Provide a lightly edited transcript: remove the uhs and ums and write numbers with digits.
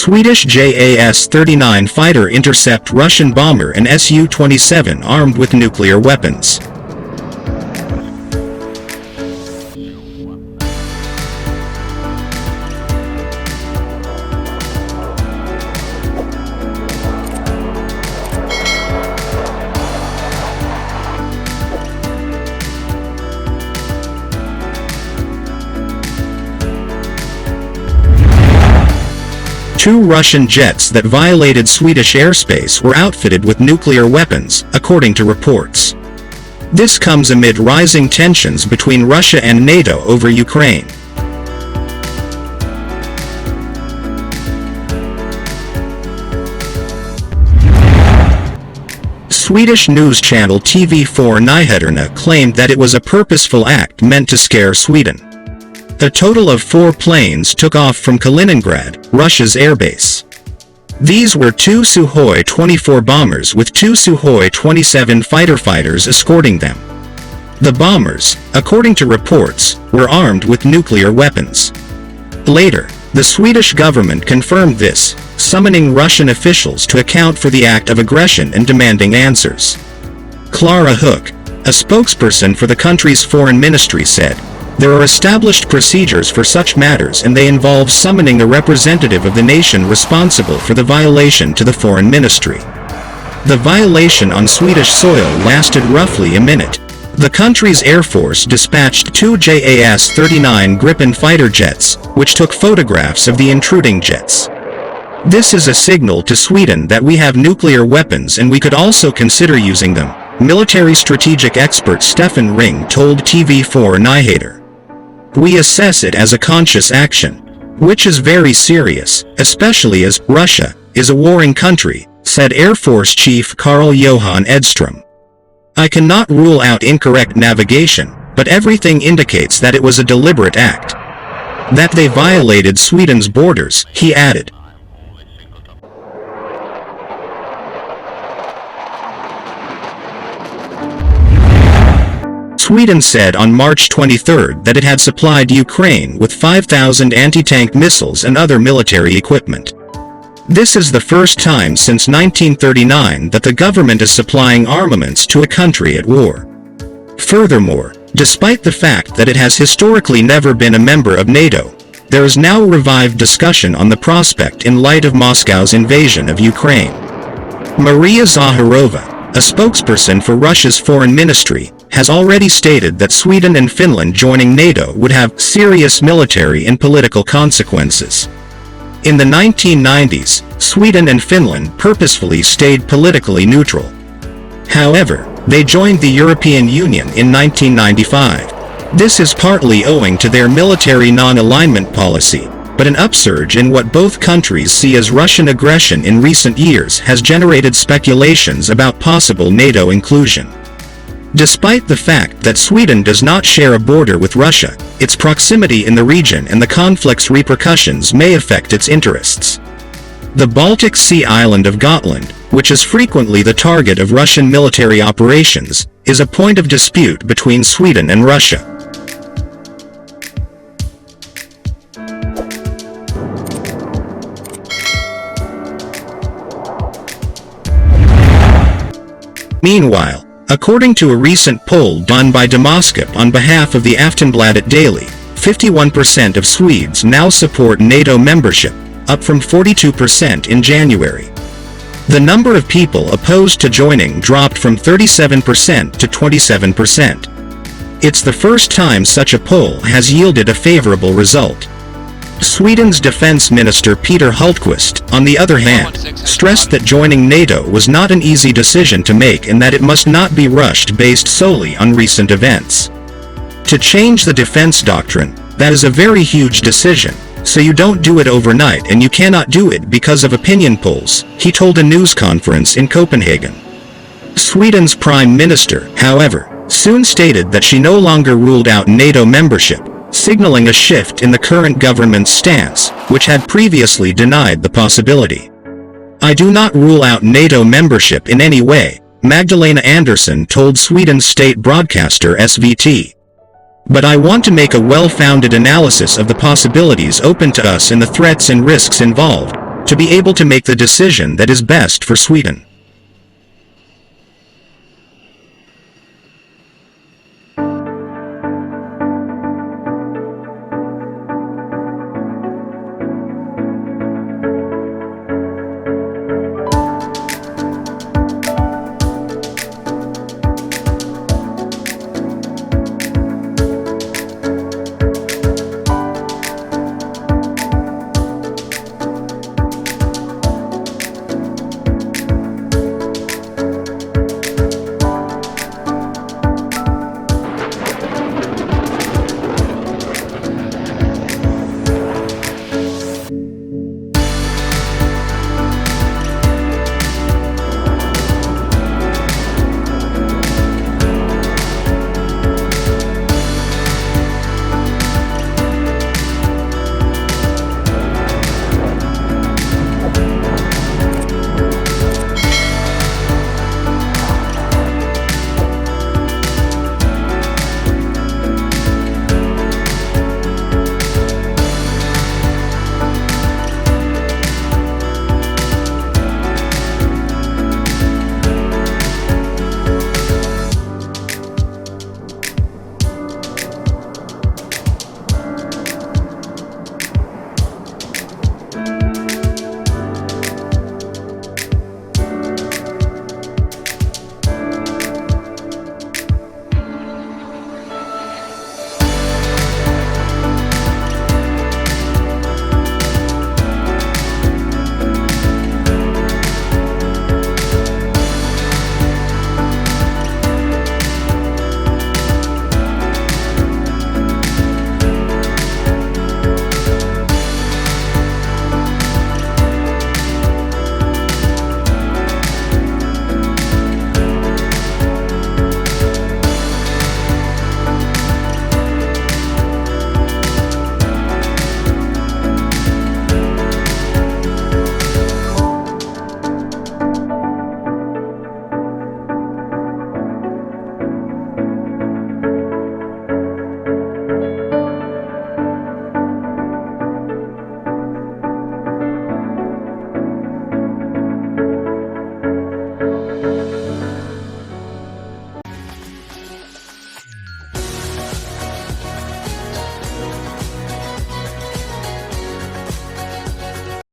Swedish JAS-39 fighter intercept Russian bomber and Su-27 armed with nuclear weapons. Two Russian jets that violated Swedish airspace were outfitted with nuclear weapons, according to reports. This comes amid rising tensions between Russia and NATO over Ukraine. Swedish news channel TV4 Nyheterna claimed that it was a purposeful act meant to scare Sweden. A total of 4 planes took off from Kaliningrad, Russia's airbase. These were 2 Su-24 bombers with 2 Su-27 fighter fighters escorting them. The bombers, according to reports, were armed with nuclear weapons. Later, the Swedish government confirmed this, summoning Russian officials to account for the act of aggression and demanding answers. Clara Hook, a spokesperson for the country's foreign ministry, said, "There are established procedures for such matters and they involve summoning a representative of the nation responsible for the violation to the foreign ministry." The violation on Swedish soil lasted roughly a minute. The country's Air Force dispatched 2 JAS-39 Gripen fighter jets, which took photographs of the intruding jets. "This is a signal to Sweden that we have nuclear weapons and we could also consider using them," military strategic expert Stefan Ring told TV4 Nyheter. "We assess it as a conscious action, which is very serious, especially as Russia is a warring country," said Air Force Chief Carl Johan Edström. "I cannot rule out incorrect navigation, but everything indicates that it was a deliberate act. That they violated Sweden's borders," he added. Sweden said on March 23 that it had supplied Ukraine with 5,000 anti-tank missiles and other military equipment. This is the first time since 1939 that the government is supplying armaments to a country at war. Furthermore, despite the fact that it has historically never been a member of NATO, there is now revived discussion on the prospect in light of Moscow's invasion of Ukraine. Maria Zakharova, a spokesperson for Russia's foreign ministry, has already stated that Sweden and Finland joining NATO would have serious military and political consequences. In the 1990s, Sweden and Finland purposefully stayed politically neutral. However, they joined the European Union in 1995. This is partly owing to their military non-alignment policy, but an upsurge in what both countries see as Russian aggression in recent years has generated speculations about possible NATO inclusion. Despite the fact that Sweden does not share a border with Russia, its proximity in the region and the conflict's repercussions may affect its interests. The Baltic Sea island of Gotland, which is frequently the target of Russian military operations, is a point of dispute between Sweden and Russia. Meanwhile, according to a recent poll done by Demoskop on behalf of the Aftonbladet Daily, 51% of Swedes now support NATO membership, up from 42% in January. The number of people opposed to joining dropped from 37% to 27%. It's the first time such a poll has yielded a favorable result. Sweden's defense minister Peter Hultqvist, on the other hand, stressed that joining NATO was not an easy decision to make and that it must not be rushed based solely on recent events. To change the defense doctrine, that is a very huge decision, so you don't do it overnight and you cannot do it because of opinion polls, he told a news conference in Copenhagen. Sweden's prime minister, however, soon stated that she no longer ruled out NATO membership, signaling a shift in the current government's stance, which had previously denied the possibility. "I do not rule out NATO membership in any way," Magdalena Andersson told Sweden's state broadcaster SVT. "But I want to make a well-founded analysis of the possibilities open to us and the threats and risks involved," to be able to make the decision that is best for Sweden.